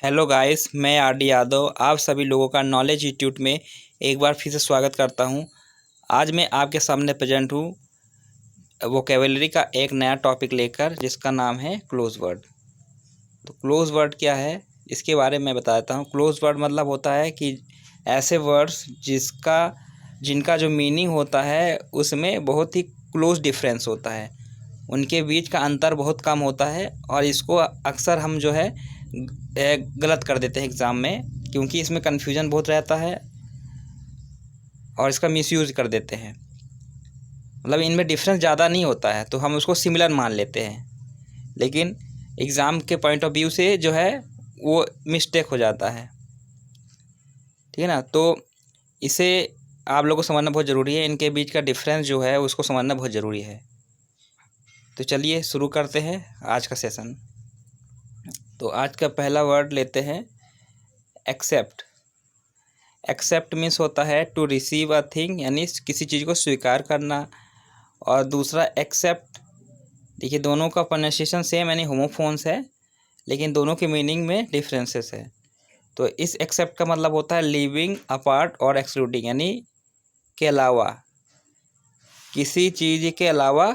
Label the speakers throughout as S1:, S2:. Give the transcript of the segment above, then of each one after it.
S1: Hello guys, मैं RD. Yadav आप सभी लोगों का नॉलेज इंस्टीट्यूट में एक बार फिर से स्वागत करता हूं। आज मैं आपके सामने प्रेजेंट हूं वोकेबलरी का एक नया टॉपिक लेकर, जिसका नाम है क्लोज वर्ड। तो क्लोज वर्ड क्या है, इसके बारे में बता देता हूं। क्लोज वर्ड मतलब होता है कि ऐसे वर्ड्स जिनका जो मीनिंग होता है उसमें बहुत ही क्लोज डिफरेंस होता है, उनके बीच का अंतर बहुत कम होता है। और इसको अक्सर हम जो है गलत कर देते हैं एग्ज़ाम में, क्योंकि इसमें कन्फ्यूजन बहुत रहता है और इसका मिसयूज कर देते हैं। मतलब इनमें डिफरेंस ज़्यादा नहीं होता है तो हम उसको सिमिलर मान लेते हैं, लेकिन एग्ज़ाम के पॉइंट ऑफ व्यू से जो है वो मिस्टेक हो जाता है। ठीक है ना। तो इसे आप लोगों को समझना बहुत ज़रूरी है, इनके बीच का डिफरेंस जो है उसको समझना बहुत ज़रूरी है। तो चलिए शुरू करते हैं आज का सेशन। तो आज का पहला वर्ड लेते हैं एक्सेप्ट। एक्सेप्ट मीन्स होता है टू रिसीव अ थिंग, यानी किसी चीज़ को स्वीकार करना। और दूसरा एक्सेप्ट, देखिए दोनों का प्रोनाउंसिएशन सेम यानी होमोफोन्स है, लेकिन दोनों की मीनिंग में डिफरेंसेस है। तो इस एक्सेप्ट का मतलब होता है लिविंग अपार्ट और एक्सक्लूडिंग, यानी के अलावा, किसी चीज़ के अलावा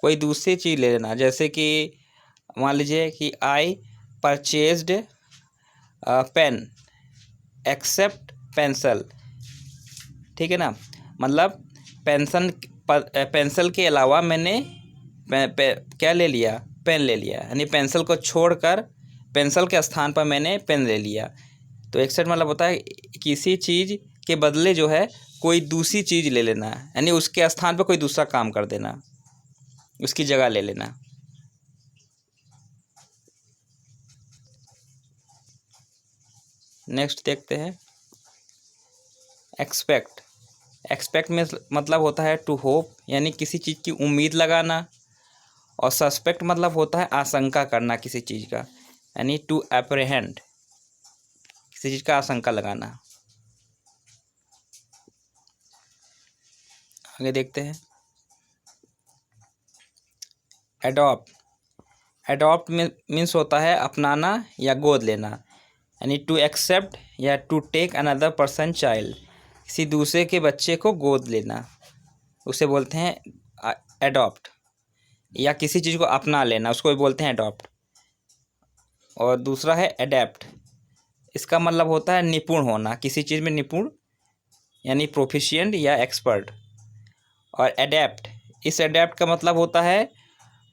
S1: कोई दूसरी चीज़ ले लेना। जैसे कि मान लीजिए कि I purchased pen accept pencil. ठीक है ना। मतलब पेंसिल के अलावा मैंने क्या ले लिया, पेन ले लिया, यानी पेंसिल को छोड़कर पेंसिल के स्थान पर मैंने पेन ले लिया। तो एक्सेप्ट मतलब होता है किसी चीज़ के बदले जो है कोई दूसरी चीज़ ले लेना, यानी उसके स्थान पर कोई दूसरा काम कर देना, उसकी जगह ले लेना। नेक्स्ट देखते हैं एक्सपेक्ट। एक्सपेक्ट में मतलब होता है टू होप, यानी किसी चीज़ की उम्मीद लगाना। और सस्पेक्ट मतलब होता है आशंका करना किसी चीज़ का, यानी टू अप्रहेंड, किसी चीज़ का आशंका लगाना। आगे देखते हैं एडॉप्ट। एडॉप्ट में मीन्स होता है अपनाना या गोद लेना, यानी टू एक्सेप्ट या to take another person child, किसी दूसरे के बच्चे को गोद लेना, उसे बोलते हैं एडॉप्ट। या किसी चीज़ को अपना लेना, उसको भी बोलते हैं एडॉप्ट। और दूसरा है एडेप्ट। इसका मतलब होता है निपुण होना, किसी चीज़ में निपुण, यानी प्रोफिशिएंट या एक्सपर्ट। और एडेप्ट, इस एडेप्ट का मतलब होता है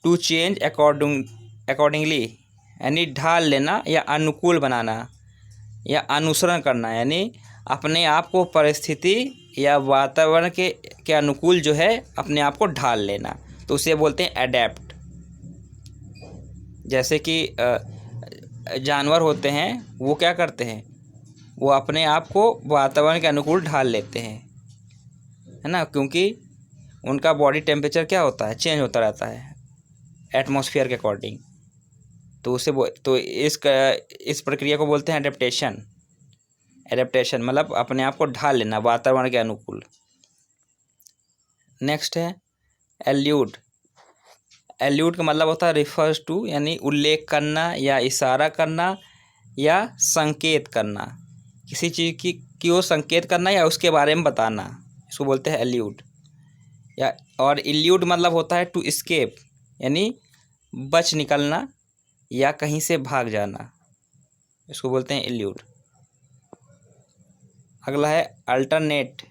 S1: टू चेंज अकॉर्डिंगली, यानी ढाल लेना या अनुकूल बनाना या अनुसरण करना, यानी अपने आप को परिस्थिति या वातावरण के अनुकूल जो है अपने आप को ढाल लेना, तो उसे बोलते हैं एडेप्ट। जैसे कि जानवर होते हैं, वो क्या करते हैं, वो अपने आप को वातावरण के अनुकूल ढाल लेते हैं, है ना, क्योंकि उनका बॉडी टेम्परेचर क्या होता है, चेंज होता रहता है एटमॉस्फेयर के अकॉर्डिंग। तो इस प्रक्रिया को बोलते हैं एडेप्टेशन। एडेप्टेशन मतलब अपने आप को ढाल लेना वातावरण के अनुकूल। नेक्स्ट है एल्यूड। एल्यूड का मतलब होता है रिफर्स टू, यानी उल्लेख करना या इशारा करना या संकेत करना, किसी चीज़ की ओर संकेत करना या उसके बारे में बताना, इसको बोलते हैं एल्यूड। या और इल्यूड मतलब होता है टू एस्केप, यानी बच निकलना या कहीं से भाग जाना, इसको बोलते हैं इल्यूड। अगला है अल्टरनेट।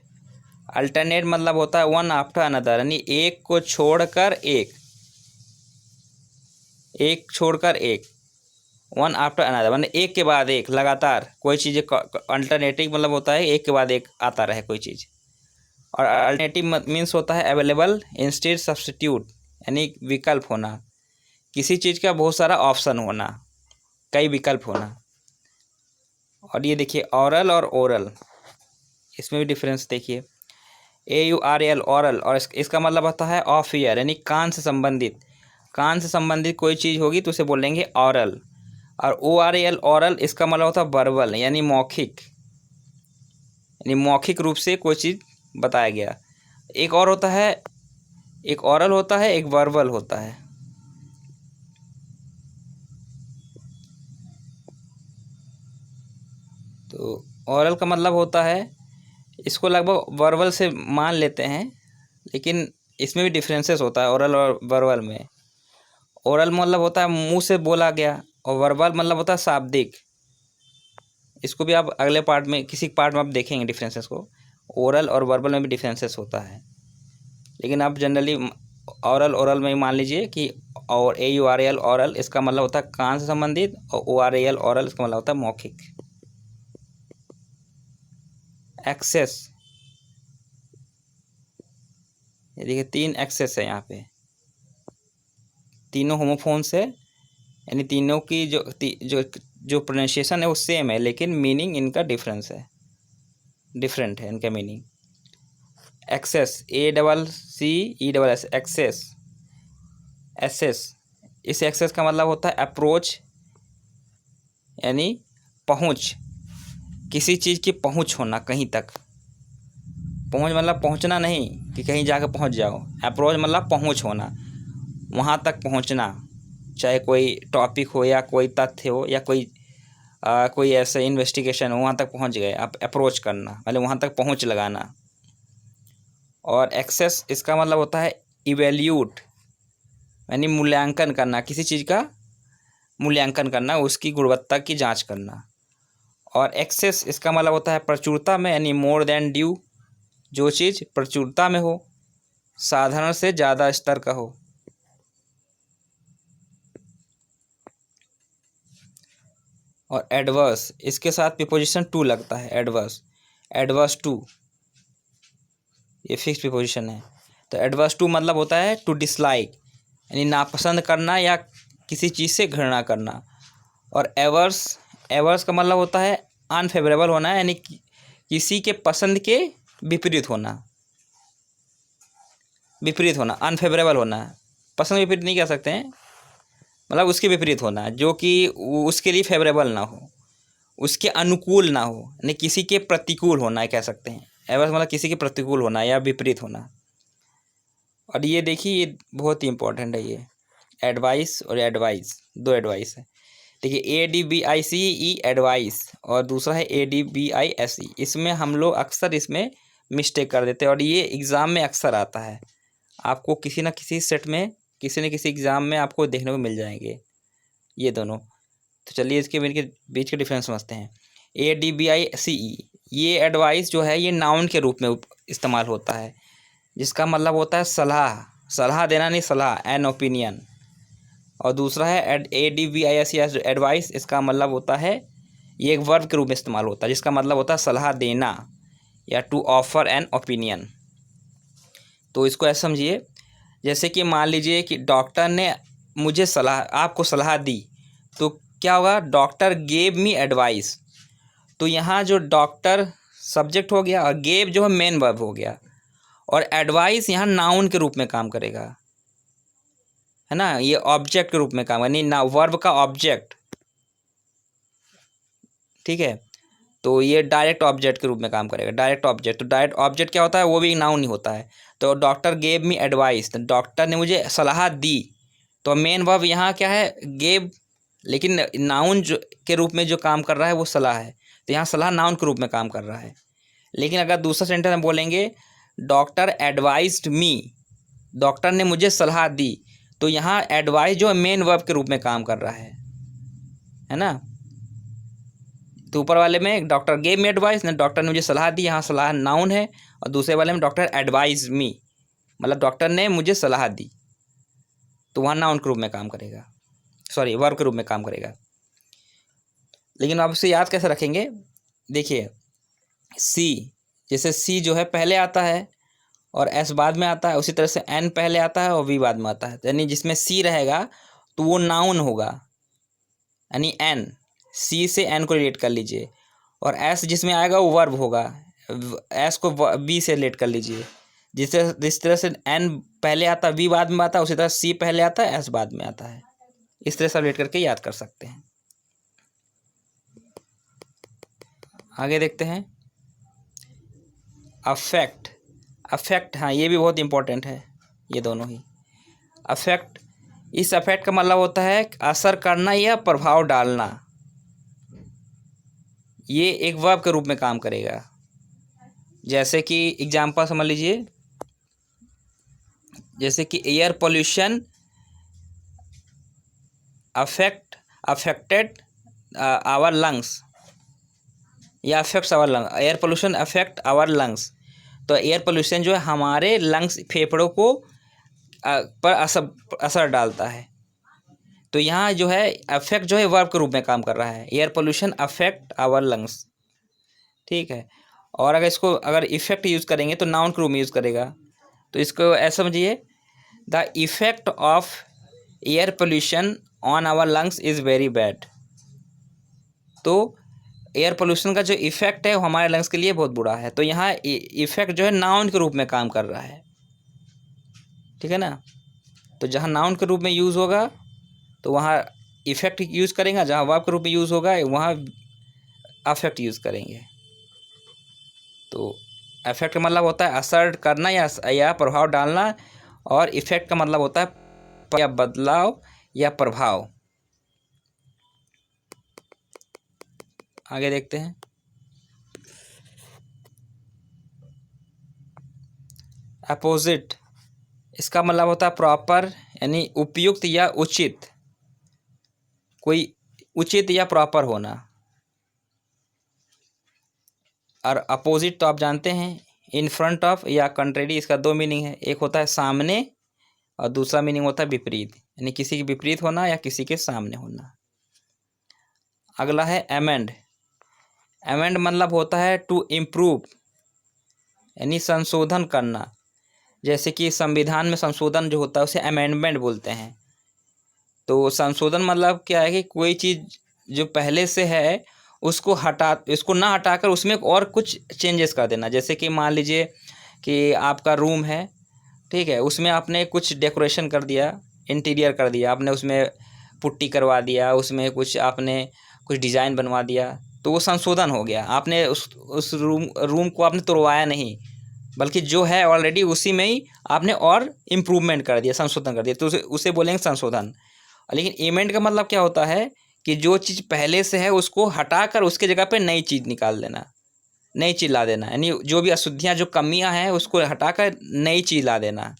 S1: अल्टरनेट मतलब होता है वन आफ्टर अनदर, यानी एक को छोड़कर एक, एक छोड़कर एक, वन आफ्टर अनदर मतलब एक के बाद एक, लगातार कोई चीज़। अल्टरनेटिव मतलब होता है एक के बाद एक आता रहे कोई चीज़। और अल्टरनेटिव मीन्स होता है अवेलेबल इंस्टेड सब्स्टिट्यूट, यानी विकल्प होना, किसी चीज़ का बहुत सारा ऑप्शन होना, कई विकल्प होना। और ये देखिए ऑरल और ओरल, इसमें भी डिफरेंस देखिए। AURL ऑरल, और इसका मतलब होता है ऑफ ईयर, यानी कान से संबंधित, कान से संबंधित कोई चीज़ होगी तो उसे बोलेंगे ऑरल। और ORAL ऑरल, इसका मतलब होता है वर्बल, यानी मौखिक, यानी मौखिक रूप से कोई चीज़ बताया गया। एक और होता है, एक ऑरल होता है, एक वर्बल होता है। तो ओरल का मतलब होता है, इसको लगभग वर्बल से मान लेते हैं, लेकिन इसमें भी डिफरेंसेस होता है ओरल और वर्बल में। ओरल मतलब होता है मुंह से बोला गया, और वर्बल मतलब होता है शाब्दिक। इसको भी आप अगले पार्ट में, किसी पार्ट में आप देखेंगे डिफरेंसेस को। ओरल और वर्बल में भी डिफरेंसेस होता है, लेकिन आप जनरली ओरल ओरल में ही मान लीजिए कि, और AURAL ओरल इसका मतलब होता है कान से संबंधित, और ORAL ओरल इसका मतलब होता है मौखिक। एक्सेस, ये देखिए 3 एक्सेस है यहाँ पे, तीनों होमोफोन्स है, यानी तीनों की जो प्रोनाउंसिएशन है वो सेम है, लेकिन मीनिंग इनका डिफरेंट है इनका meaning. Access, ACCESS, access, assess, इस एक्सेस का मतलब होता है अप्रोच, यानी पहुँच, किसी चीज़ की पहुँच होना कहीं तक। पहुँच मतलब पहुँचना नहीं कि कहीं जाकर पहुँच जाओ, अप्रोच मतलब पहुँच होना, वहाँ तक पहुँचना, चाहे कोई टॉपिक हो या कोई तथ्य हो या कोई ऐसे इन्वेस्टिगेशन हो, वहाँ तक पहुँच गए आप, अप्रोच करना मतलब वहाँ तक पहुँच लगाना। और एक्सेस, इसका मतलब होता है इवेल्यूट, यानी मूल्यांकन करना, किसी चीज़ का मूल्यांकन करना, उसकी गुणवत्ता की जांच करना। और एक्सेस, इसका मतलब होता है प्रचुरता में, यानी मोर देन ड्यू, जो चीज़ प्रचुरता में हो, साधारण से ज़्यादा स्तर का हो। और एडवर्स, इसके साथ प्रीपोजिशन टू लगता है, एडवर्स, एडवर्स टू, ये फिक्स प्रीपोजिशन है। तो एडवर्स टू मतलब होता है टू डिसलाइक, यानी नापसंद करना या किसी चीज़ से घृणा करना। और एवर्स, एवर्स का मतलब होता है अनफेवरेबल होना, यानी किसी के पसंद के विपरीत होना, विपरीत होना, अनफेवरेबल होना, पसंद विपरीत नहीं कह सकते हैं, मतलब उसके विपरीत होना, जो कि उसके लिए फेवरेबल ना हो, उसके अनुकूल ना हो, यानी किसी के प्रतिकूल होना है कह सकते हैं। एवर्स मतलब किसी के प्रतिकूल होना या विपरीत होना। और ये देखिए, ये बहुत ही इंपॉर्टेंट है, ये एडवाइस और एडवाइस, दो एडवाइस है। देखिए ADVICE एडवाइस, और दूसरा है ADVISE। इसमें हम लोग अक्सर इसमें मिस्टेक कर देते हैं, और ये एग्ज़ाम में अक्सर आता है, आपको किसी न किसी सेट में, किसी न किसी एग्ज़ाम में आपको देखने को मिल जाएंगे ये दोनों। तो चलिए इसके बीच के डिफरेंस समझते हैं। ADVICE, ये एडवाइस जो है ये नाउन के रूप में इस्तेमाल होता है, जिसका मतलब होता है सलाह, सलाह देना नहीं, सलाह, एन ओपिनियन। और दूसरा है ADVISE एडवाइस, इसका मतलब होता है, ये एक वर्ब के रूप में इस्तेमाल होता है, जिसका मतलब होता है सलाह देना या टू ऑफर एन ओपिनियन। तो इसको ऐसे समझिए, जैसे कि मान लीजिए कि डॉक्टर ने मुझे आपको सलाह दी, तो क्या होगा, डॉक्टर गेव मी एडवाइस। तो यहाँ जो डॉक्टर सब्जेक्ट हो गया, और गेव जो है मेन वर्ब हो गया, और एडवाइस यहाँ नाउन के रूप में काम करेगा, है ना, ये ऑब्जेक्ट के रूप में काम करेगा, नहीं ना, वर्ब का ऑब्जेक्ट, ठीक है। तो ये डायरेक्ट ऑब्जेक्ट के रूप में काम करेगा, डायरेक्ट ऑब्जेक्ट। तो डायरेक्ट ऑब्जेक्ट क्या होता है, वो भी नाउन ही होता है। तो डॉक्टर गेव मी एडवाइस, तो डॉक्टर ने मुझे सलाह दी, तो मेन वर्ब यहाँ क्या है, गेव, लेकिन नाउन जो के रूप में जो काम कर रहा है वो सलाह है, तो यहाँ सलाह नाउन के रूप में काम कर रहा है। लेकिन अगर दूसरा सेंटेंस में बोलेंगे डॉक्टर एडवाइज्ड मी, डॉक्टर ने मुझे सलाह दी, तो यहाँ एडवाइस जो है मेन वर्ब के रूप में काम कर रहा है ना। तो ऊपर वाले में डॉक्टर गेव मी एडवाइस, ना डॉक्टर ने मुझे सलाह दी, यहाँ सलाह नाउन है, और दूसरे वाले में डॉक्टर एडवाइज मी, मतलब डॉक्टर ने मुझे सलाह दी, तो वहाँ नाउन के रूप में काम करेगा, सॉरी वर्ब के रूप में काम करेगा। लेकिन आप इसे याद कैसे रखेंगे, देखिए सी, जैसे सी जो है पहले आता है और एस बाद में आता है, उसी तरह से एन पहले आता है और वी बाद में आता है, यानी जिसमें सी रहेगा तो वो नाउन होगा, यानी एन, सी से एन को रिलेट कर लीजिए। और एस जिसमें आएगा वो वर्ब होगा, एस को बी से रिलेट कर लीजिए। जिस तरह से एन पहले आता है, वी बाद में आता है, उसी तरह सी पहले आता है, एस बाद में आता है। इस तरह से रिलेट करके याद कर सकते हैं। आगे देखते हैं अफेक्ट, अफेक्ट, हाँ ये भी बहुत इंपॉर्टेंट है, ये दोनों ही। अफेक्ट, इस अफेक्ट का मतलब होता है असर करना या प्रभाव डालना, ये एक वर्ब के रूप में काम करेगा। जैसे कि एग्जाम्पल समझ लीजिए, जैसे कि air pollution affected our lungs या affects our lung. Air pollution affect our lungs, तो एयर पोल्यूशन जो है हमारे लंग्स फेफड़ों को पर असर डालता है। तो यहाँ जो है अफेक्ट जो है वर्ब के रूप में काम कर रहा है। Air pollution affect our lungs, ठीक है। और अगर इफेक्ट यूज़ करेंगे तो नाउन के रूप में यूज़ करेगा। तो इसको ऐसा समझिए, the effect of air pollution on our lungs is very bad. तो एयर पोल्यूशन का जो इफेक्ट है वो हमारे लंग्स के लिए बहुत बुरा है। तो यहाँ इफेक्ट जो है नाउन के रूप में काम कर रहा है, ठीक है ना। तो जहाँ नाउन के रूप में यूज़ होगा तो वहाँ इफेक्ट यूज़ करेंगे, जहाँ वर्ब के रूप में यूज़ होगा वहाँ अफेक्ट यूज़ करेंगे। तो अफेक्ट का मतलब होता है असर करना या प्रभाव डालना, और इफेक्ट का मतलब होता है या बदलाव या प्रभाव। आगे देखते हैं। अपोजिट, इसका मतलब होता है प्रॉपर, यानी उपयुक्त या उचित, कोई उचित या प्रॉपर होना। और अपोजिट तो आप जानते हैं, इन फ्रंट ऑफ या कंट्रेरी। इसका दो मीनिंग है, एक होता है सामने और दूसरा मीनिंग होता है विपरीत, यानी किसी के विपरीत होना या किसी के सामने होना। अगला है एमेंड। एमेंड मतलब होता है टू इम्प्रूव, यानी संशोधन करना। जैसे कि संविधान में संशोधन जो होता है उसे अमेंडमेंट बोलते हैं। तो संशोधन मतलब क्या है कि कोई चीज़ जो पहले से है उसको ना हटाकर उसमें और कुछ चेंजेस कर देना। जैसे कि मान लीजिए कि आपका रूम है, ठीक है, उसमें आपने कुछ डेकोरेशन कर दिया, इंटीरियर कर दिया आपने, उसमें पुट्टी करवा दिया, उसमें कुछ डिज़ाइन बनवा दिया, तो वो संशोधन हो गया। आपने उस रूम को आपने तोड़वाया नहीं, बल्कि जो है ऑलरेडी उसी में ही आपने और इम्प्रूवमेंट कर दिया, संशोधन कर दिया, तो उसे बोलेंगे संशोधन। लेकिन एमेंड का मतलब क्या होता है कि जो चीज़ पहले से है उसको हटाकर उसके जगह पे नई चीज़ निकाल देना, नई चीज़ ला देना, यानी जो भी अशुद्धियाँ, जो कमियां हैं उसको हटाकर नई चीज़ ला देना।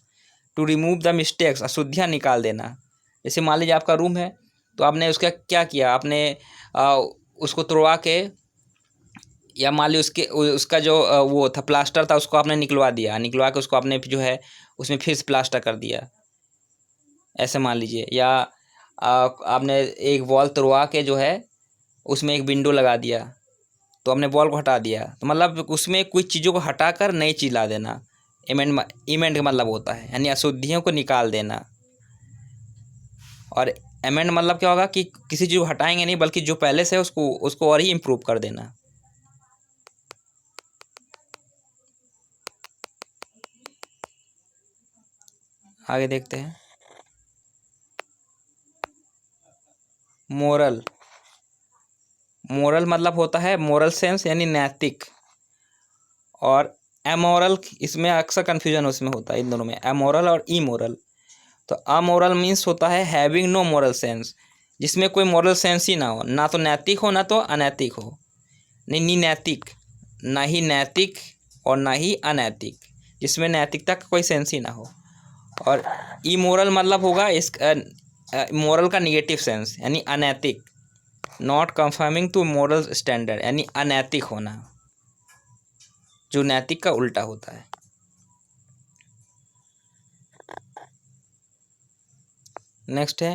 S1: टू रिमूव द मिस्टेक्स, अशुद्धियाँ निकाल देना। जैसे मान लीजिए आपका रूम है, तो आपने उसका क्या किया, आपने उसको तोड़वा के, या मान लीजिए उसका जो वो था प्लास्टर था उसको आपने निकलवा के उसको आपने जो है उसमें फिर से प्लास्टर कर दिया, ऐसे मान लीजिए। या आपने एक वॉल तोड़वा के जो है उसमें एक विंडो लगा दिया, तो आपने वॉल को हटा दिया। तो मतलब उसमें कुछ चीज़ों को हटाकर नई चीज़ ला देना, इमेंड का मतलब होता है, यानी अशुद्धियों को निकाल देना। और एमेंड मतलब क्या होगा कि किसी चीज़ को हटाएंगे नहीं, बल्कि जो पहले से है उसको और ही इम्प्रूव कर देना। आगे देखते हैं। मोरल मतलब होता है मोरल सेंस, यानी नैतिक। और अमोरल, इसमें अक्सर कन्फ्यूजन उसमें होता है इन दोनों में, अमोरल और इमोरल। तो अमोरल मीन्स होता है हैविंग नो मोरल सेंस, जिसमें कोई मोरल सेंस ही ना हो, ना तो नैतिक हो ना तो अनैतिक हो। नहीं नैतिक, ना ही नैतिक और ना ही अनैतिक, जिसमें नैतिकता का कोई सेंस ही ना हो। और इमोरल मतलब होगा मोरल का निगेटिव सेंस, यानी अनैतिक, not conforming to moral standard, यानी अनैतिक होना, जो नैतिक का उल्टा होता है। नेक्स्ट है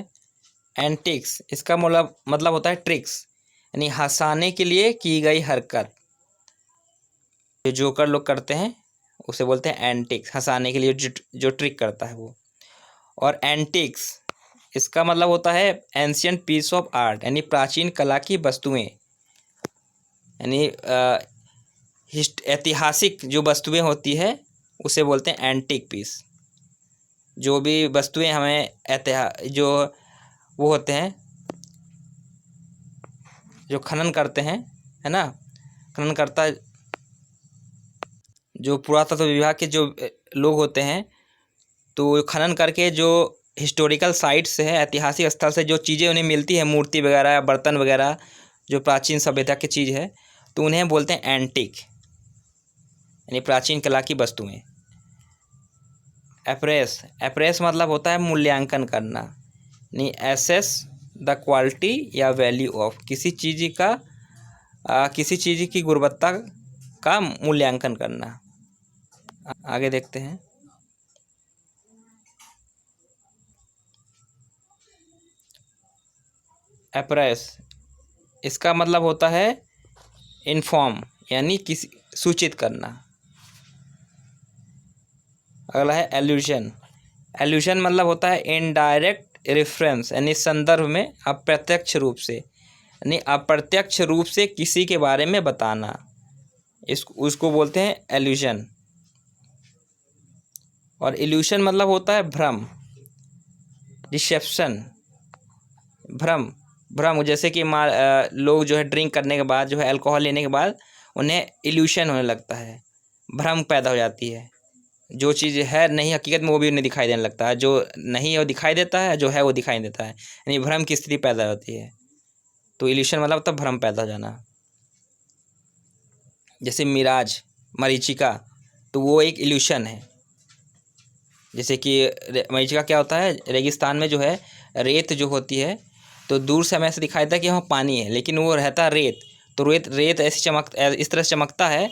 S1: एंटिक्स। इसका मतलब होता है ट्रिक्स, यानी हंसाने के लिए की गई हरकत। जो जोकर लोग करते हैं उसे बोलते हैं एंटिक्स, हंसाने के लिए जो ट्रिक करता है वो। और एंटिक्स, इसका मतलब होता है एंशियंट पीस ऑफ आर्ट, यानी प्राचीन कला की वस्तुएं, यानी ऐतिहासिक जो वस्तुएं होती है उसे बोलते हैं एंटिक पीस। जो भी वस्तुएं हमें जो वो होते हैं जो खनन करते हैं, है ना, खनन करता जो पुरातत्व विभाग के जो लोग होते हैं, तो खनन करके जो हिस्टोरिकल साइट से है, ऐतिहासिक स्थल से जो चीज़ें उन्हें मिलती है, मूर्ति वगैरह, बर्तन वगैरह, जो प्राचीन सभ्यता की चीज़ है, तो उन्हें बोलते हैं एंटिक, यानी प्राचीन कला की वस्तुएं। अप्रेस, अप्रेस मतलब होता है मूल्यांकन करना, यानी एसेस द क्वालिटी या वैल्यू ऑफ, किसी चीज़ का किसी चीज़ की गुणवत्ता का मूल्यांकन करना। आगे देखते हैं। अप्रेस, इसका मतलब होता है इन्फॉर्म, यानी किसी सूचित करना। अगला है एल्यूजन, एल्यूजन मतलब होता है इनडायरेक्ट रेफरेंस, यानी संदर्भ में अप्रत्यक्ष रूप से, यानी अप्रत्यक्ष रूप से किसी के बारे में बताना, उसको बोलते हैं एल्यूजन। और इल्यूशन मतलब होता है भ्रम, डिसेप्शन, भ्रम, भ्रम। जैसे कि लोग जो है ड्रिंक करने के बाद, जो है अल्कोहल लेने के बाद उन्हें इल्यूशन होने लगता है, भ्रम पैदा हो जाती है। जो चीज़ है नहीं हकीकत में, वो भी उन्हें दिखाई देने लगता है। जो नहीं है वो दिखाई देता है, जो है वो दिखाई देता है, यानी भ्रम की स्थिति पैदा होती है। तो इल्यूशन मतलब तब भ्रम पैदा हो जाना। जैसे मिराज, मरीचिका, तो वो एक इल्यूशन है। जैसे कि मरीचिका क्या होता है, रेगिस्तान में जो है रेत जो होती है, तो दूर से हमें ऐसे दिखाई देता है कि वहाँ पानी है, लेकिन वो रहता है रेत। तो रेत ऐसी इस तरह से चमकता है,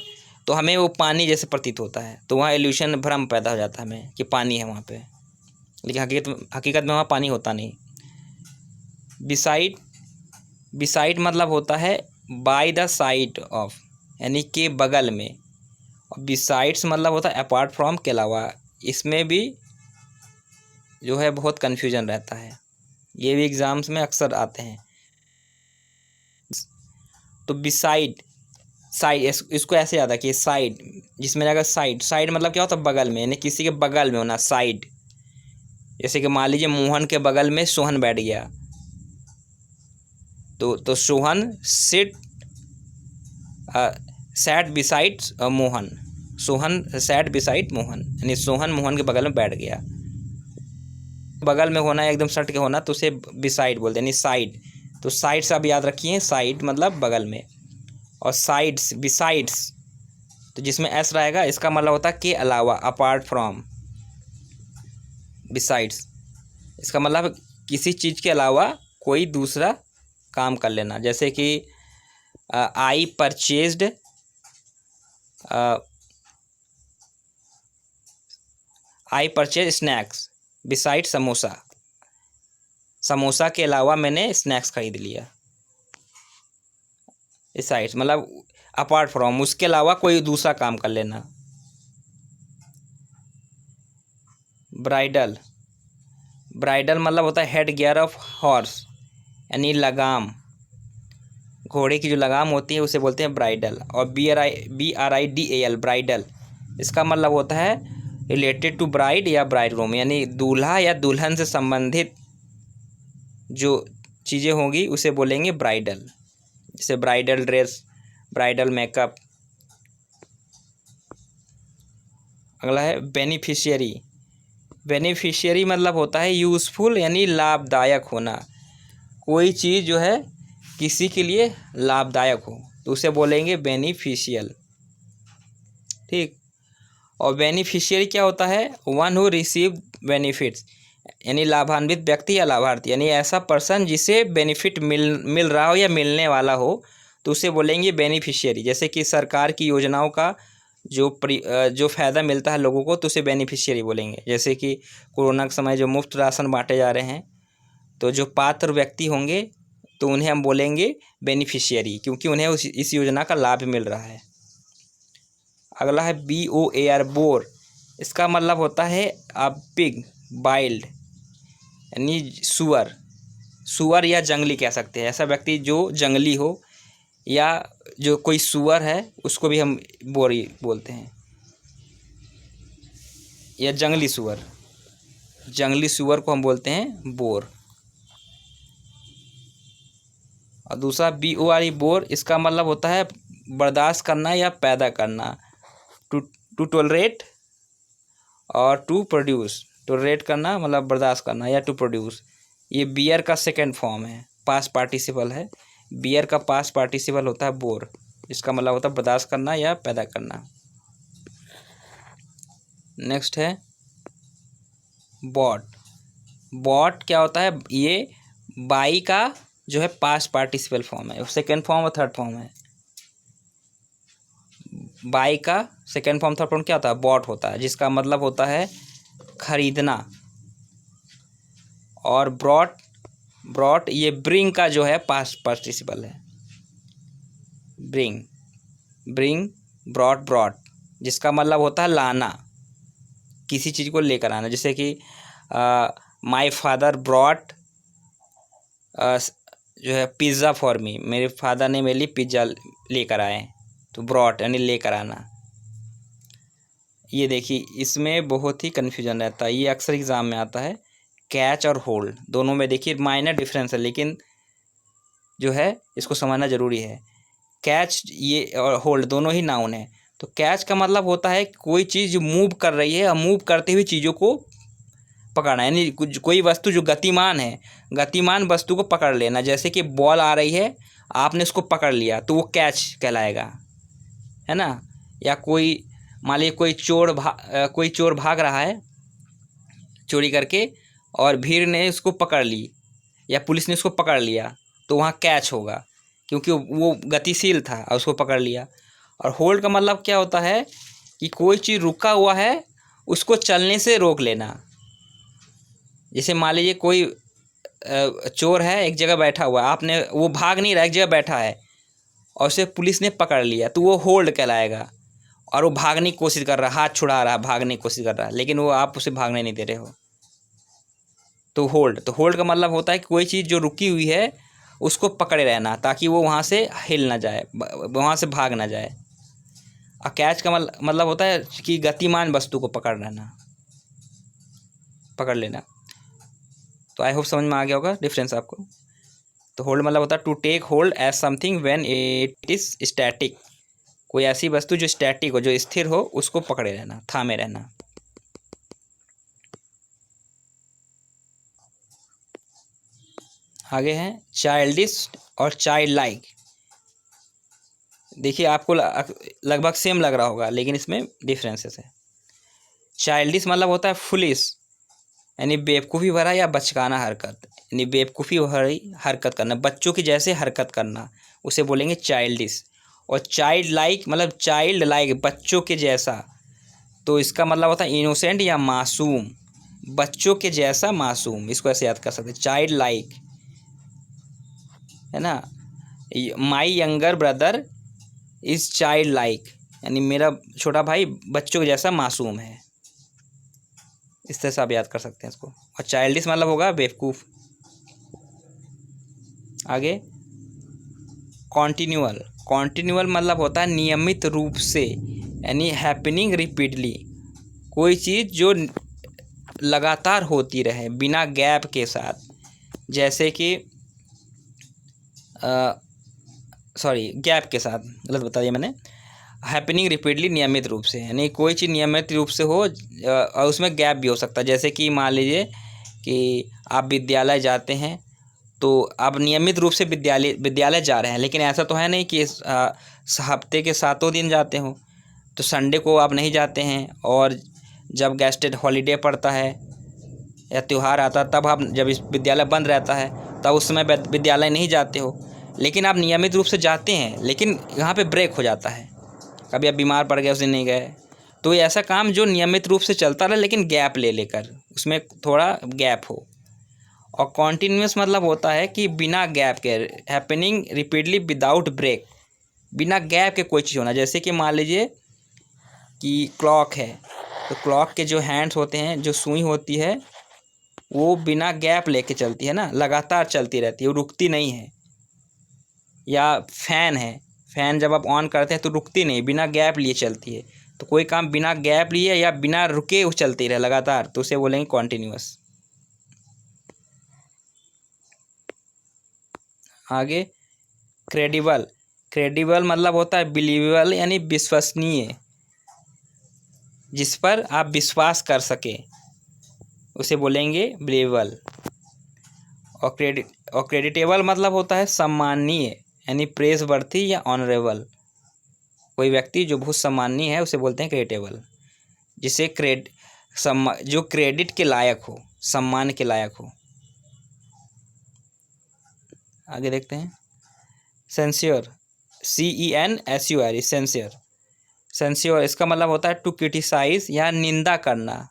S1: तो हमें वो पानी जैसे प्रतीत होता है। तो वहाँ इल्यूशन, भ्रम पैदा हो जाता है हमें कि पानी है वहाँ पे, लेकिन हकीकत में वहाँ पानी होता नहीं। बिसाइड, बिसाइड मतलब होता है बाय द साइड ऑफ, यानी के बगल में। और बिसाइड्स मतलब होता है अपार्ट फ्रॉम, के अलावा। इसमें भी जो है बहुत कन्फ्यूजन रहता है, ये भी एग्ज़ाम्स में अक्सर आते हैं। तो बिसाइड, साइड, इसको ऐसे याद रखिए, साइड, जिसमें जाएगा साइड। साइड मतलब क्या होता है, बगल में, यानी किसी के बगल में होना, साइड। जैसे कि मान लीजिए मोहन के बगल में सोहन बैठ गया, तो Sohan sat beside Mohan, Sohan sat beside Mohan, यानी सोहन मोहन के बगल में बैठ गया। बगल में होना, एकदम सट के होना, तो उसे बिसाइड बोलते हैं, यानी साइड। तो साइड से आप याद रखिए, साइड मतलब बगल में। और साइड्स, बिसाइड्स, तो जिसमें एस रहेगा, इसका मतलब होता है के अलावा, अपार्ट फ्रॉम। बिसाइड्स, इसका मतलब किसी चीज़ के अलावा कोई दूसरा काम कर लेना। जैसे कि I purchased snacks beside samosa, samosa के अलावा मैंने स्नैक्स खरीद लिया। बिसाइड्स मतलब अपार्ट फ्रॉम, उसके अलावा कोई दूसरा काम कर लेना। ब्राइडल, ब्राइडल मतलब होता है हेड गियर ऑफ हॉर्स, यानी लगाम, घोड़े की जो लगाम होती है उसे बोलते हैं ब्राइडल। और BRIDAL, ब्राइडल, इसका मतलब होता है रिलेटेड टू ब्राइड या ब्राइडग्रूम, यानी दूल्हा या दुल्हन से संबंधित जो चीज़ें होंगी उसे बोलेंगे ब्राइडल। जैसे ब्राइडल ड्रेस, ब्राइडल मेकअप। अगला है बेनिफिशियरी, बेनिफिशियरी मतलब होता है यूज़फुल, यानी लाभदायक होना। कोई चीज़ जो है किसी के लिए लाभदायक हो तो उसे बोलेंगे बेनिफिशियल, ठीक। और बेनिफिशियरी क्या होता है, वन हु रिसीव बेनिफिट्स, यानी लाभान्वित व्यक्ति या लाभार्थी, यानी ऐसा पर्सन जिसे बेनिफिट मिल रहा हो या मिलने वाला हो, तो उसे बोलेंगे बेनिफिशियरी। जैसे कि सरकार की योजनाओं का जो फ़ायदा मिलता है लोगों को, तो उसे बेनिफिशियरी बोलेंगे। जैसे कि कोरोना के समय जो मुफ्त राशन बांटे जा रहे हैं, तो जो पात्र व्यक्ति होंगे तो उन्हें हम बोलेंगे बेनिफिशियरी, क्योंकि उन्हें इस योजना का लाभ मिल रहा है। अगला है BOAR, बोर, इसका मतलब होता है पिग, वाइल्ड, यानी सुअर, सुअर या जंगली कह सकते हैं। ऐसा व्यक्ति जो जंगली हो या जो कोई सुअर है उसको भी हम बोरी बोलते हैं, या जंगली सुअर, जंगली सुअर को हम बोलते हैं बोर। और दूसरा BORE, बोर, इसका मतलब होता है बर्दाश्त करना या पैदा करना, टू टॉलरेट और टू प्रोड्यूस। टॉलरेट करना मतलब बर्दाश्त करना, या टू प्रोड्यूस। ये बियर का सेकेंड फॉर्म है, पास्ट पार्टिसिपल है। बियर का पास्ट पार्टिसिपल होता है बोर, इसका मतलब होता है बर्दाश्त करना या पैदा करना। नेक्स्ट है बॉट। बॉट क्या होता है, ये बाई का जो है पास्ट पार्टिसिपल फॉर्म है, सेकेंड फॉर्म और थर्ड फॉर्म है। बाई का सेकेंड फॉर्म थर्ड फॉर्म क्या होता है, बॉट होता है, जिसका मतलब होता है खरीदना। और ब्रॉट, ब्रॉट ये ब्रिंग का जो है पास्ट पार्टिसिपल है, ब्रिंग, ब्रिंग, ब्रॉट, ब्रॉट, जिसका मतलब होता है लाना, किसी चीज़ को लेकर आना। जैसे कि माय फादर ब्रॉट जो है पिज़्ज़ा फॉर मी, मेरे फादर ने मेरे लिए पिज़्ज़ा लेकर आए, तो ब्रॉट यानी लेकर आना। ये देखिए इसमें बहुत ही कन्फ्यूजन रहता है, ये अक्सर एग्ज़ाम में आता है। कैच और होल्ड दोनों में देखिए माइनर डिफरेंस है, लेकिन जो है इसको समझना ज़रूरी है। कैच ये और होल्ड दोनों ही नाउन है। तो कैच का मतलब होता है कोई चीज़ जो मूव कर रही है और मूव करते हुए चीज़ों को पकड़ना, यानी कोई वस्तु जो गतिमान है, गतिमान वस्तु को पकड़ लेना। जैसे कि बॉल आ रही है, आपने उसको पकड़ लिया तो वो कैच कहलाएगा, है ना। या कोई मान लीजिए कोई चोर भाग रहा है चोरी करके, और भीड़ ने उसको पकड़ ली या पुलिस ने उसको पकड़ लिया, तो वहाँ कैच होगा क्योंकि वो गतिशील था और उसको पकड़ लिया। और होल्ड का मतलब क्या होता है कि कोई चीज़ रुका हुआ है उसको चलने से रोक लेना। जैसे मान लीजिए कोई चोर है, एक जगह बैठा हुआ है, आपने वो भाग नहीं रहा, एक जगह बैठा है और उसे पुलिस ने पकड़ लिया, तो वो होल्ड कहलाएगा। और वो भागने की कोशिश कर रहा है, हाथ छुड़ा रहा है, भागने की कोशिश कर रहा है, लेकिन वो आप उसे भागने नहीं दे रहे हो, तो होल्ड। तो होल्ड का मतलब होता है कि कोई चीज़ जो रुकी हुई है उसको पकड़े रहना ताकि वो वहाँ से हिल ना जाए, वहाँ से भाग ना जाए। और कैच का मतलब होता है कि गतिमान वस्तु को पकड़ लेना। तो आई होप समझ में आ गया होगा डिफरेंस आपको। तो होल्ड मतलब होता है to take hold as something when it is static, कोई ऐसी वस्तु जो स्टैटिक हो, जो स्थिर हो, उसको पकड़े रहना, थामे रहना। आगे हैं चाइल्डिश और चाइल्ड लाइक। देखिए आपको लगभग सेम लग रहा होगा, लेकिन इसमें डिफरेंसेस है। चाइल्डिश मतलब होता है फुलिश, यानी बेवकूफ़ी भरा या बचकाना हरकत, यानी बेवकूफ़ी भरी हरकत करना, बच्चों की जैसे हरकत करना, उसे बोलेंगे चाइल्डिश। और चाइल्ड लाइक मतलब चाइल्ड लाइक, बच्चों के जैसा, तो इसका मतलब होता है इनोसेंट या मासूम, बच्चों के जैसा मासूम, इसको ऐसे याद कर सकते हैं, चाइल्ड लाइक, है ना। My younger brother is child like, यानी मेरा छोटा भाई बच्चों के जैसा मासूम है। इस तरह से आप याद कर सकते हैं इसको। और चाइल्डिश मतलब होगा बेवकूफ़। आगे कॉन्टिन्यूअल। कॉन्टिन्यूअल मतलब होता है नियमित रूप से, यानी हैपनिंग रिपीटली, कोई चीज़ जो लगातार होती रहे बिना गैप के साथ। जैसे कि सॉरी गैप के साथ गलत बता दिया मैंने। हैपनिंग रिपीटली नियमित रूप से, यानी कोई चीज़ नियमित रूप से हो और उसमें गैप भी हो सकता है। जैसे कि मान लीजिए कि आप विद्यालय जाते हैं, तो आप नियमित रूप से विद्यालय जा रहे हैं, लेकिन ऐसा तो है नहीं कि हफ्ते के 7 दिन जाते हो। तो संडे को आप नहीं जाते हैं, और जब गेस्टेड हॉलीडे पड़ता है या त्यौहार आता है तब आप, जब इस विद्यालय बंद रहता है तब उस समय विद्यालय नहीं जाते हो, लेकिन आप नियमित रूप से जाते हैं, लेकिन यहाँ पे ब्रेक हो जाता है, कभी आप बीमार पड़ गए उस दिन नहीं गए। तो ये ऐसा काम जो नियमित रूप से चलता रहे लेकिन गैप ले लेकर, उसमें थोड़ा गैप हो। और कॉन्टीन्यूअस मतलब होता है कि बिना गैप के, हैपनिंग रिपीटली विदाउट ब्रेक, बिना गैप के कोई चीज़ होना। जैसे कि मान लीजिए कि क्लॉक है, तो क्लॉक के जो हैंड्स होते हैं, जो सुई होती है, वो बिना गैप लेके चलती है ना, लगातार चलती रहती है, वो रुकती नहीं है। या फैन है, फैन जब आप ऑन करते हैं तो रुकती नहीं, बिना गैप लिए चलती है। तो कोई काम बिना गैप लिए या बिना रुके वो चलती रहे लगातार, तो उसे बोलेंगे कॉन्टीन्यूअस। आगे क्रेडिबल। क्रेडिबल मतलब होता है बिलीवेबल, यानी विश्वसनीय, जिस पर आप विश्वास कर सके, उसे बोलेंगे बिलीवेबल। और क्रेडिटेबल मतलब होता है सम्माननीय, यानी प्रेज वर्थी या ऑनरेबल, कोई व्यक्ति जो बहुत सम्माननीय है उसे बोलते हैं क्रेडिटेबल, जिसे जो क्रेडिट के लायक हो, सम्मान के लायक हो। आगे देखते हैं सेंस्योर, CENSURE, सेंस्योर। सेंस्योर इसका मतलब होता है टू क्रिटिसाइज या निंदा करना,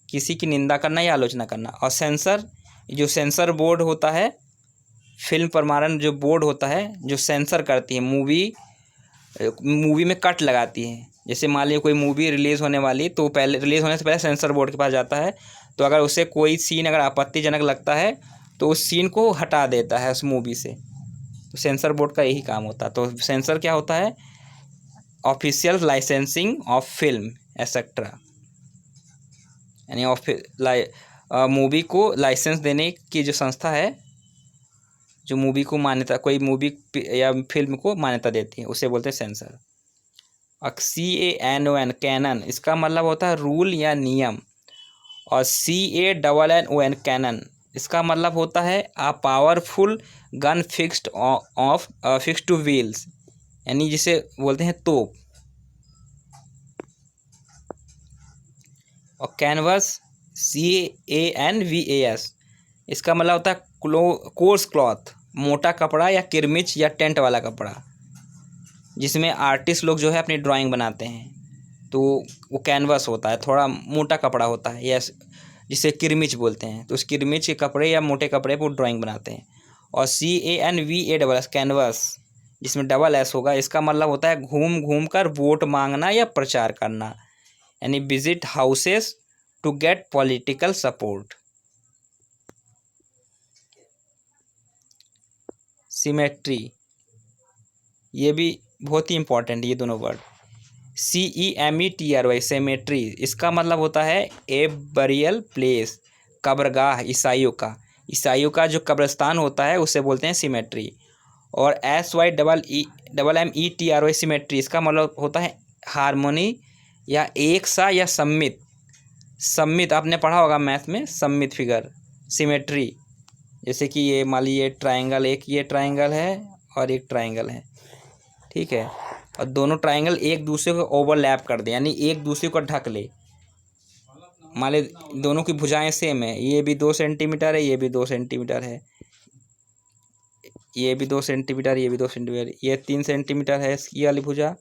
S1: किसी की निंदा करना या आलोचना करना। और सेंसर, जो सेंसर बोर्ड होता है, फिल्म प्रमाणन जो बोर्ड होता है जो सेंसर करती है, मूवी में कट लगाती है। जैसे मान लीजिए कोई मूवी रिलीज़ होने वाली, तो पहले रिलीज़ होने से पहले सेंसर बोर्ड के पास जाता है, तो अगर उसे कोई सीन अगर आपत्तिजनक लगता है तो उस सीन को हटा देता है उस मूवी से। तो सेंसर बोर्ड का यही काम होता है। तो सेंसर क्या होता है? Official licensing of film etcetera, यानी मूवी को लाइसेंस देने की जो संस्था है, जो मूवी को मान्यता, कोई मूवी या फिल्म को मान्यता देती है, उसे बोलते हैं सेंसर। और CANON, कैनन, इसका मतलब होता है रूल या नियम। और CANNON, कैनन, इसका मतलब होता है a powerful gun fixed two wheels, यानी जिसे बोलते हैं तोप। और कैनवस, CANVAS, इसका मतलब होता है कोर्स क्लॉथ, मोटा कपड़ा या किरमिच या टेंट वाला कपड़ा, जिसमें आर्टिस्ट लोग जो है अपनी ड्राइंग बनाते हैं, तो वो कैनवस होता है, थोड़ा मोटा कपड़ा होता है, यस, जिसे किरमिच बोलते हैं। तो उस किरमिच के कपड़े या मोटे कपड़े पर ड्राइंग बनाते हैं। और CANVAS, कैनवस, जिसमें डबल S होगा, इसका मतलब होता है घूम घूम कर वोट मांगना या प्रचार करना, यानी visit houses to get political support. Symmetry, ये भी बहुत ही इंपॉर्टेंट, ये दोनों वर्ड। CEMETRY, सेमेट्री, इसका मतलब होता है ए बरियल प्लेस, कब्रगाह, ईसाइयों का जो कब्रिस्तान होता है उसे बोलते हैं सिमेट्री। और SYMMETRY, सिमेट्री, इसका मतलब होता है हारमोनी या एक सा या सम्मित आपने पढ़ा होगा मैथ में, सम्मित फिगर, सिमेट्री। जैसे कि ये मान लीजिए ट्राइंगल, एक ये ट्राइंगल है और एक ट्राइंगल है, ठीक है, और दोनों ट्राइंगल एक दूसरे को ओवरलैप कर दे, यानी एक दूसरे को ढक ले। मान ली दोनों की भुजाएं सेम है, ये भी 2 सेंटीमीटर है, ये भी 2 सेंटीमीटर है, ये भी 2 सेंटीमीटर, ये भी 2 सेंटीमीटर, ये 3 सेंटीमीटर है ये वाली भुजा,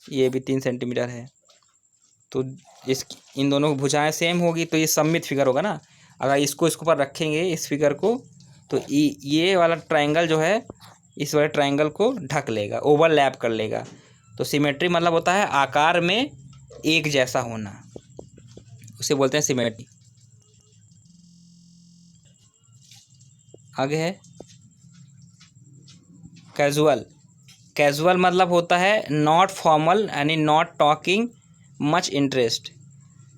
S1: ये भी 3 सेंटीमीटर है। तो इन दोनों की भुजाएं सेम होगी तो ये सममित फिगर होगा ना। अगर इसको ऊपर रखेंगे इस फिगर को, तो ये वाला ट्राइंगल जो है इस वाले ट्राइंगल को ढक लेगा, ओवरलैप कर लेगा। तो सिमेट्री मतलब होता है आकार में एक जैसा होना, उसे बोलते हैं सिमेट्री। आगे है कैजुअल। कैजुअल मतलब होता है नॉट फॉर्मल, यानी नॉट टॉकिंग मच इंटरेस्ट,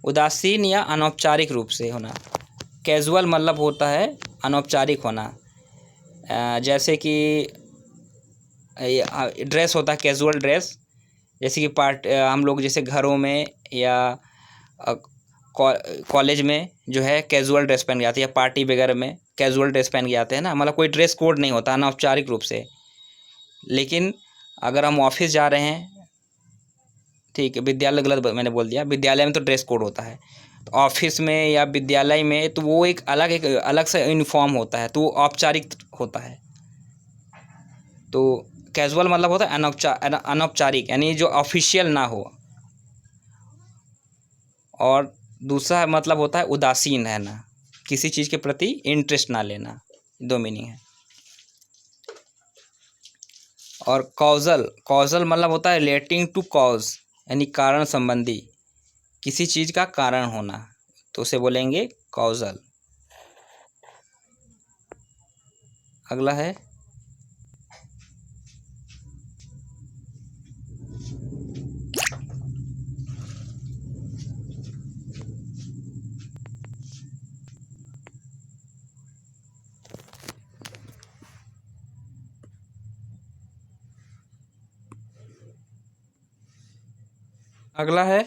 S1: उदासीन या अनौपचारिक रूप से होना। कैजुअल मतलब होता है अनौपचारिक होना। जैसे कि ड्रेस होता है कैजुअल ड्रेस, जैसे कि हम लोग जैसे घरों में या कॉलेज में जो है कैजुअल ड्रेस पहन के आते हैं, या पार्टी वगैरह में कैजुअल ड्रेस पहन के आते हैं ना, मतलब कोई ड्रेस कोड नहीं होता, अनौपचारिक रूप से। लेकिन अगर हम ऑफिस जा रहे हैं, ठीक है, विद्यालय गलत मैंने बोल दिया, विद्यालय में तो ड्रेस कोड होता है, तो ऑफिस में या विद्यालय में तो वो एक अलग से यूनिफॉर्म होता है, तो वो औपचारिक होता है। तो कैजुअल मतलब होता है अनौपचारिक, यानी जो ऑफिशियल ना हो। और दूसरा मतलब होता है उदासीन रहना, किसी चीज़ के प्रति इंटरेस्ट ना लेना, 2 मीनिंग है। और कॉजल मतलब होता है रिलेटिंग टू कॉज, यानी कारण संबंधी, किसी चीज़ का कारण होना, तो उसे बोलेंगे कॉजल। अगला है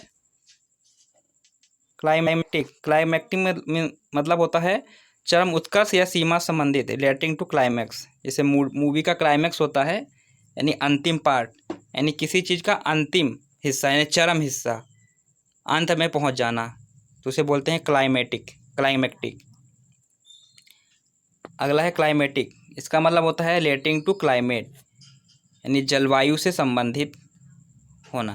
S1: क्लाइमेक्टिक। क्लाइमेक्टिक में मतलब होता है चरम उत्कर्ष या सीमा संबंधित, रिलेटिंग टू क्लाइमैक्स। जैसे मूवी का क्लाइमैक्स होता है यानी अंतिम पार्ट, यानी किसी चीज़ का अंतिम हिस्सा यानी चरम हिस्सा, अंत में पहुंच जाना, तो उसे बोलते हैं क्लाइमेक्टिक। अगला है क्लाइमेटिक। इसका मतलब होता है रिलेटिंग टू क्लाइमेट, यानी जलवायु से संबंधित होना।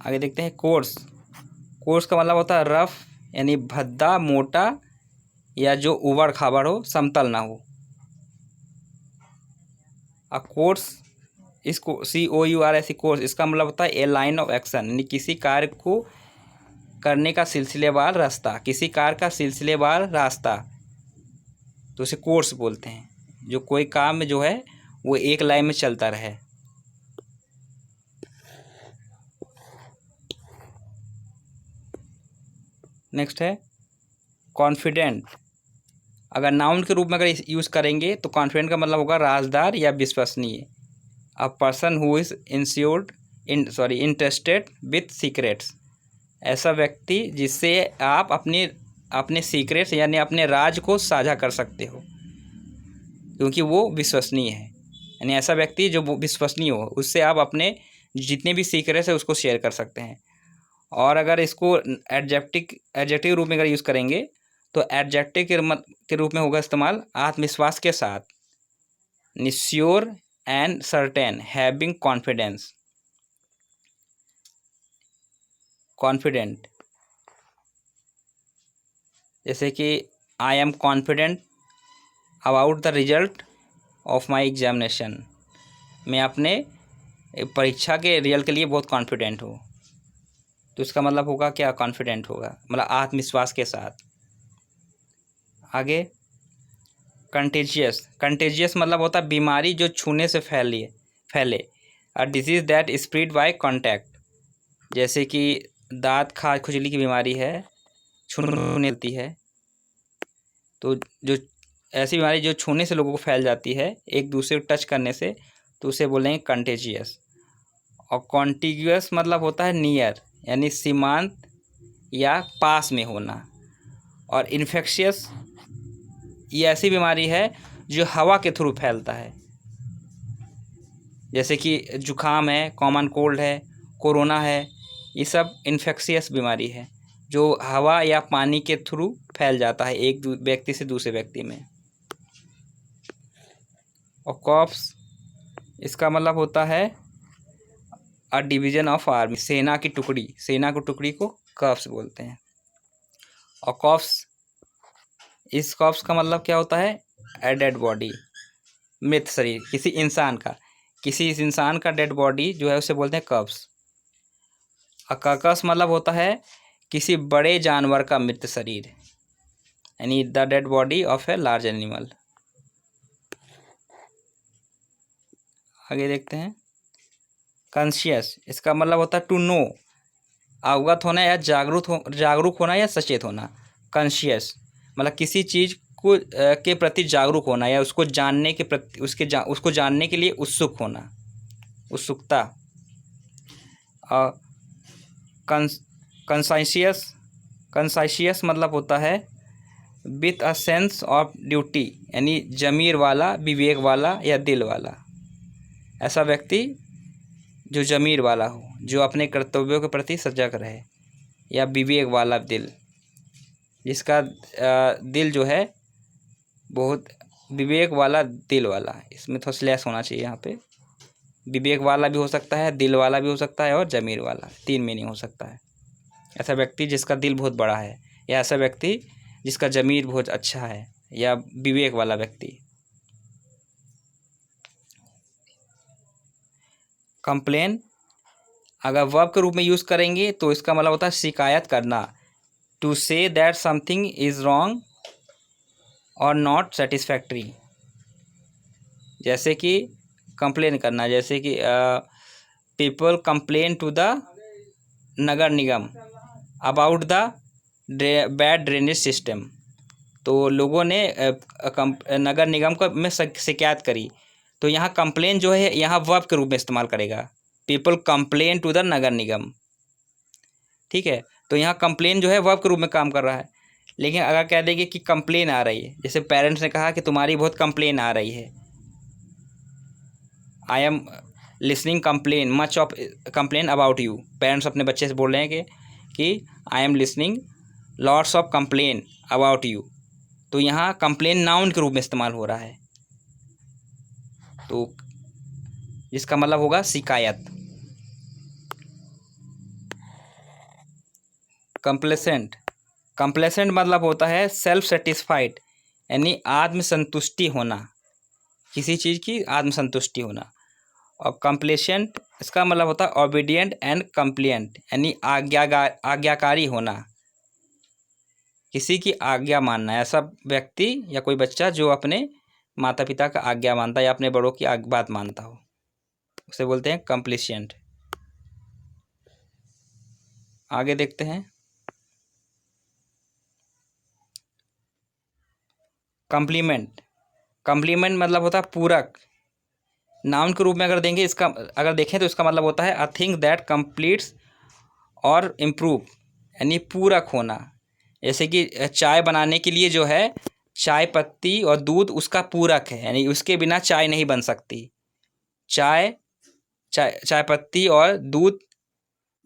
S1: आगे देखते हैं कोर्स। कोर्स का मतलब होता है रफ, यानी भद्दा, मोटा या जो उबड़ खाबड़ हो, समतल ना हो। कोर्स, इसको COURS कोर्स, इसका मतलब होता है ए लाइन ऑफ एक्शन, यानी किसी कार्य को करने का सिलसिलेवार रास्ता, किसी कार्य का सिलसिलेवार रास्ता, तो उसे कोर्स बोलते हैं। जो कोई काम जो है वो एक लाइन में चलता रहे। नेक्स्ट है कॉन्फिडेंट। अगर नाउन के रूप में अगर यूज़ करेंगे तो कॉन्फिडेंट का मतलब होगा राजदार या विश्वसनीय। A person who is interested with secrets, ऐसा व्यक्ति जिससे आप अपने सीक्रेट्स यानी अपने राज को साझा कर सकते हो, क्योंकि वो विश्वसनीय है। यानी ऐसा व्यक्ति जो विश्वसनीय हो, उससे आप अपने जितने भी सीक्रेट्स है उसको शेयर कर सकते हैं। और अगर इसको एडजेक्टिव रूप में अगर यूज़ करेंगे तो एडजेक्टिव के रूप में होगा इस्तेमाल आत्मविश्वास के साथ, sure and certain, having confidence, confident. जैसे कि I am confident about the result of my examination, मैं अपने परीक्षा के रिजल्ट के लिए बहुत कॉन्फिडेंट हूँ। तो इसका मतलब होगा क्या, कॉन्फिडेंट होगा, मतलब आत्मविश्वास के साथ। आगे कंटेजियस मतलब होता है बीमारी जो छूने से फैले। A disease that spread by contact, जैसे कि दांत खुजली की बीमारी है, छूने होती है, तो जो ऐसी बीमारी जो छूने से लोगों को फैल जाती है, एक दूसरे को टच करने से, तो उसे बोलेंगे कंटेजियस। और कॉन्टिग्यूअस मतलब होता है नियर, यानी सीमांत या पास में होना। और इन्फेक्शियस, ये ऐसी बीमारी है जो हवा के थ्रू फैलता है, जैसे कि जुखाम है, कॉमन कोल्ड है, कोरोना है, ये सब इन्फेक्शियस बीमारी है जो हवा या पानी के थ्रू फैल जाता है एक व्यक्ति से दूसरे व्यक्ति में। और कॉप्स, इसका मतलब होता है अ डिवीजन ऑफ आर्मी, सेना की टुकड़ी को कॉप्स बोलते हैं। और कॉप्स, इस कॉप्स का मतलब क्या होता है, ए डेड बॉडी, मृत शरीर, किसी इंसान का डेड बॉडी जो है उसे बोलते हैं कॉप्स। कार्कस मतलब होता है किसी बड़े जानवर का मृत शरीर, यानी the dead body of a large animal. आगे देखते हैं कॉन्शियस, इसका मतलब होता है टू नो, अवगत होना या जागरूक होना या सचेत होना। कॉन्शियस मतलब किसी चीज़ को के प्रति जागरूक होना या उसको जानने के प्रति उसको जानने के लिए उत्सुक होना, उत्सुकता। कंसाइशियस मतलब होता है with a sense of duty, यानी जमीर वाला, विवेक वाला या दिल वाला। ऐसा व्यक्ति जो जमीर वाला हो, जो अपने कर्तव्यों के प्रति सजग रहे, या विवेक वाला दिल, जिसका दिल जो है बहुत विवेक वाला, दिल वाला, इसमें थोड़ा स्लैश होना चाहिए यहाँ पे। विवेक वाला भी हो सकता है, दिल वाला भी हो सकता है, और जमीर वाला, 3 मीनिंग हो सकता है। ऐसा व्यक्ति जिसका दिल बहुत बड़ा है, या ऐसा व्यक्ति जिसका जमीर बहुत अच्छा है, या विवेक वाला व्यक्ति। कंप्लेन अगर वर्ब के रूप में यूज़ करेंगे तो इसका मतलब होता है शिकायत करना, to say that something is wrong और नॉट सेटिस्फैक्ट्री। जैसे कि कंप्लेन करना, जैसे कि पीपल कंप्लेन टू द नगर निगम about the bad drainage system, तो लोगों ने नगर निगम को में शिकायत करी। तो यहाँ कंप्लेन जो है यहाँ वर्ब के रूप में इस्तेमाल करेगा, पीपल कंप्लेन टू द नगर निगम। ठीक है, तो यहाँ कंप्लेन जो है वर्ब के रूप में काम कर रहा है। लेकिन अगर कह देंगे कि कंप्लेन आ रही है, जैसे पेरेंट्स ने कहा कि तुम्हारी बहुत कंप्लेन आ रही है, I am listening complain much of complain about you. Parents अपने बच्चे से बोल रहे हैं कि I am listening lots of complain about you. तो यहाँ कंप्लेन नाउन के रूप में इस्तेमाल हो रहा है, तो इसका मतलब होगा शिकायत। कंप्लेसेंट, कंप्लेसेंट मतलब होता है सेल्फ सेटिस्फाइड, यानी आत्मसंतुष्टि होना, किसी चीज़ की आत्मसंतुष्टि होना। और कंप्लेसेंट इसका मतलब होता है ओबीडियंट एंड कंप्लिएंट, यानी आज्ञाकारी होना, किसी की आज्ञा मानना। ऐसा व्यक्ति या कोई बच्चा जो अपने माता पिता का आज्ञा मानता है या अपने बड़ों की बात मानता हो, उसे बोलते हैं कंप्लेसेंट। आगे देखते हैं कम्प्लीमेंट। कम्प्लीमेंट मतलब होता है पूरक। नाउन के रूप में अगर देंगे, इसका अगर देखें तो इसका मतलब होता है अ थिंग दैट कंप्लीट्स और इम्प्रूव, यानी पूरक होना। जैसे कि चाय बनाने के लिए जो है चाय पत्ती और दूध उसका पूरक है, यानी उसके बिना चाय नहीं बन सकती। चाय पत्ती और दूध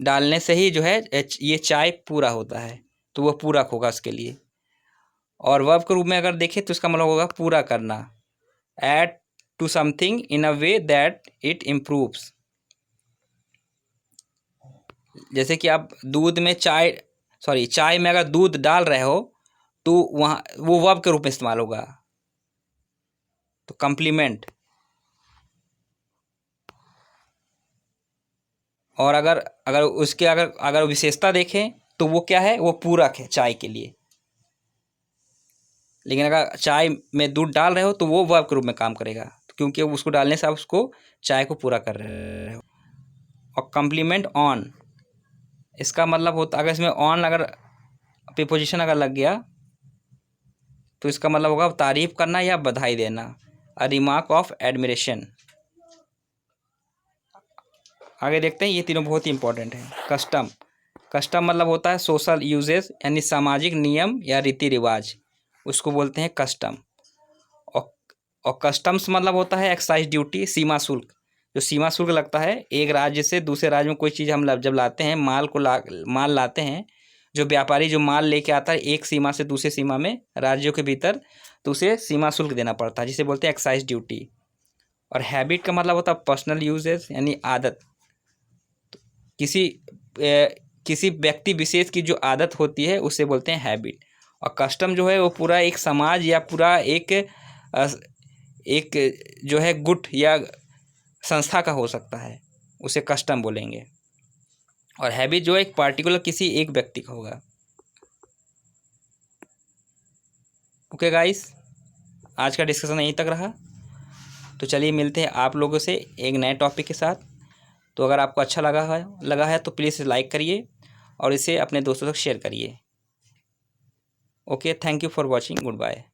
S1: डालने से ही जो है ये चाय पूरा होता है, तो वह पूरक होगा उसके लिए। और वर्ब के रूप में अगर देखें तो इसका मतलब होगा पूरा करना, add to something in a way that it improves. जैसे कि आप दूध में चाय में अगर दूध डाल रहे हो तो वहाँ वो वर्ब के रूप में इस्तेमाल होगा, तो कम्प्लीमेंट। और अगर उसके अगर विशेषता देखें तो वो क्या है, वो पूरक है चाय के लिए। लेकिन अगर चाय में दूध डाल रहे हो तो वो वर्ब के रूप में काम करेगा, क्योंकि उसको डालने से आप उसको चाय को पूरा कर रहे हो। और कम्प्लीमेंट ऑन, इसका मतलब होता अगर इसमें ऑन अगर प्रीपोजिशन अगर लग गया तो इसका मतलब होगा तारीफ करना या बधाई देना, अ रिमार्क ऑफ एडमिरेशन। आगे देखते हैं, ये तीनों बहुत ही इंपॉर्टेंट हैं। कस्टम, कस्टम मतलब होता है सोशल यूजेस, यानी सामाजिक नियम या रीति रिवाज, उसको बोलते हैं कस्टम। और कस्टम्स मतलब होता है एक्साइज ड्यूटी, सीमा शुल्क। जो सीमा शुल्क लगता है एक राज्य से दूसरे राज्य में, कोई चीज़ हम जब लाते हैं माल लाते हैं, जो व्यापारी जो माल लेके आता है एक सीमा से दूसरे सीमा में राज्यों के भीतर, तो उसे सीमा शुल्क देना पड़ता है, जिसे बोलते हैं एक्साइज ड्यूटी। और हैबिट का मतलब होता है पर्सनल यूजेस, यानी आदत। किसी किसी व्यक्ति विशेष की जो आदत होती है उसे बोलते हैं हैबिट। और कस्टम जो है वो पूरा एक समाज या पूरा एक जो है गुट या संस्था का हो सकता है, उसे कस्टम बोलेंगे। और हैबिट जो है एक पार्टिकुलर किसी एक व्यक्ति का होगा। ओके गाइस, आज का डिस्कशन यहीं तक रहा। तो चलिए मिलते हैं आप लोगों से एक नए टॉपिक के साथ। तो अगर आपको अच्छा लगा है तो प्लीज़ लाइक करिए और इसे अपने दोस्तों तक शेयर करिए। Okay, thank you for watching, good bye.